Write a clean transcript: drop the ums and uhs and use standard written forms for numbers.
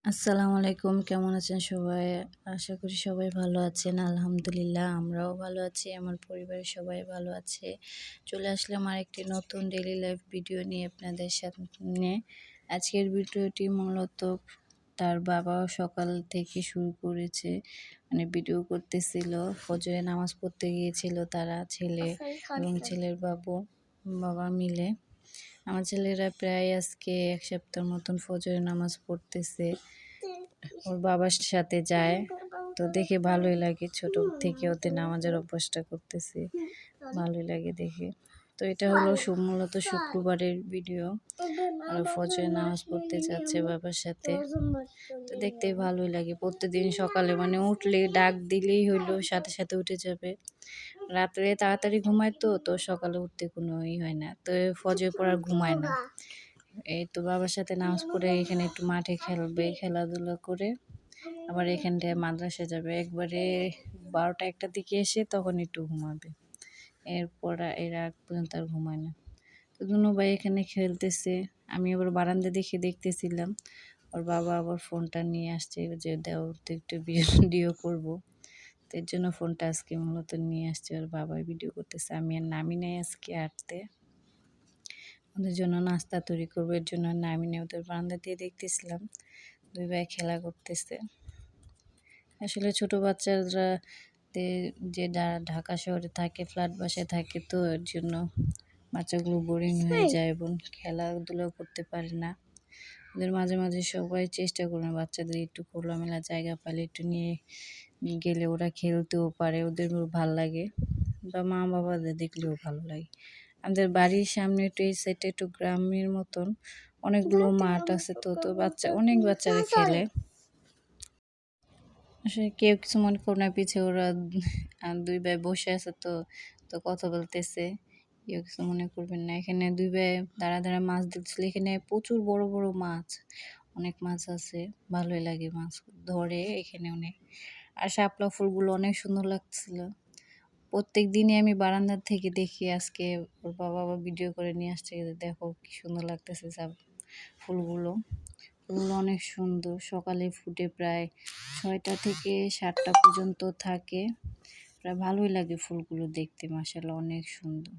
আসসালামু আলাইকুম, কেমন আছেন সবাই? আশা করি সবাই ভালো আছেন। আলহামদুলিল্লাহ আমরাও ভালো আছি। আমার পরিবারের সবাই ভালো আছে। চলে আসলাম আরেকটি নতুন ডেইলি লাইফ ভিডিও নিয়ে আপনাদের সামনে। আজকের ভিডিওটি মূলত তার বাবা সকাল থেকে শুরু করেছে, মানে ভিডিও করতেছিল। ফজরে নামাজ পড়তে গিয়েছিল তারা, ছেলে এবং ছেলের বাবা মিলে। আমার ছেলেরা প্রায় আজকে ১ সপ্তাহের মতন ফজরের নামাজ পড়তেছে। ওর বাবার সাথে যায়, তো দেখে ভালোই লাগে। ছোট থেকে ওদের নামাজের অভ্যাসটা করতেছে, ভালোই লাগে দেখে। তো এটা হলো মূলত শুক্রবারের ভিডিও। আর ফজরের নামাজ পড়তে যাচ্ছে বাবার সাথে, তো দেখতে ভালোই লাগে। প্রতিদিন সকালে মানে উঠলে ডাক দিলেই হইলো, সাথে সাথে উঠে যাবে। রাত্রে তাড়াতাড়ি ঘুমায়, তো সকালে উঠতে কোনো হয় না, তো ফজর পর আর ঘুমায় না। এই তো বাবার সাথে নামাজ পড়ে এখানে একটু মাঠে খেলবে, খেলাধুলা করে আবার এখানটায় মাদ্রাসা যাবে। একবারে ১২টা-১টার দিকে এসে তখন একটু ঘুমাবে। এরপর এর আগ পর্যন্ত আর ঘুমায় না। তো দুনো ভাই এখানে খেলতেছে। আমি আবার বারান্দা দেখতেছিলাম। ওর বাবা আবার ফোনটা নিয়ে আসছে যে দাও তো একটু ভিডিও করব। তো এর জন্য ফোনটা আজকে মূলত নিয়ে আসছে, ওর বাবা ভিডিও করতেছে। আমি আর নামি নাই আজকে আঁটতে। ওদের জন্য নাস্তা তৈরি করবো, এর জন্য নামি নেই। ওদের বারান্দা দিয়ে দেখতেছিলাম ২ ভাই খেলা করতেছে। আসলে ছোট বাচ্চারা যে ঢাকা শহরে থাকে, ফ্ল্যাট বাসায় থাকে, তো এর জন্য বাচ্চাগুলো বোরিং হয়ে যায় এবং খেলাধুলাও করতে পারে না। ওদের মাঝে মাঝে সবাই চেষ্টা করে বাচ্চাদের একটু খোলামেলা জায়গা পেলে একটু নিয়ে গেলে ওরা খেলতেও পারে, ওদের ভাল লাগে, বা মা বাবাদের দেখলেও ভালো লাগে। আমাদের বাড়ির সামনে একটু এই সাইডে একটু গ্রামের মতন অনেকগুলো মাঠ আছে, তো অনেক বাচ্চারা খেলে। আসলে কেউ কিছু মনে করো না, পিছে ওরা ২ ভাই বসে আছে, তো কথা বলতেছে, কেউ কিছু মনে করবেন না। এখানে ২ ভাই দাঁড়া মাছ ধরছিল। এখানে প্রচুর বড় বড় মাছ, অনেক মাছ আছে, ভালোই লাগে মাছ ধরে এখানে অনেক। আর শাপলা ফুলগুলো অনেক সুন্দর লাগছিল। প্রত্যেক দিনই আমি বারান্দার থেকে দেখি, আজকে ওর বাবা ভিডিও করে নিয়ে আসছে, দেখো কি সুন্দর লাগতেছে ফুলগুলো। ফুলগুলো অনেক সুন্দর, সকালে ফুটে প্রায় ৬টা থেকে ৭টা পর্যন্ত থাকে। প্রায় ভালোই লাগে ফুলগুলো দেখতে, মাশাআল্লাহ অনেক সুন্দর।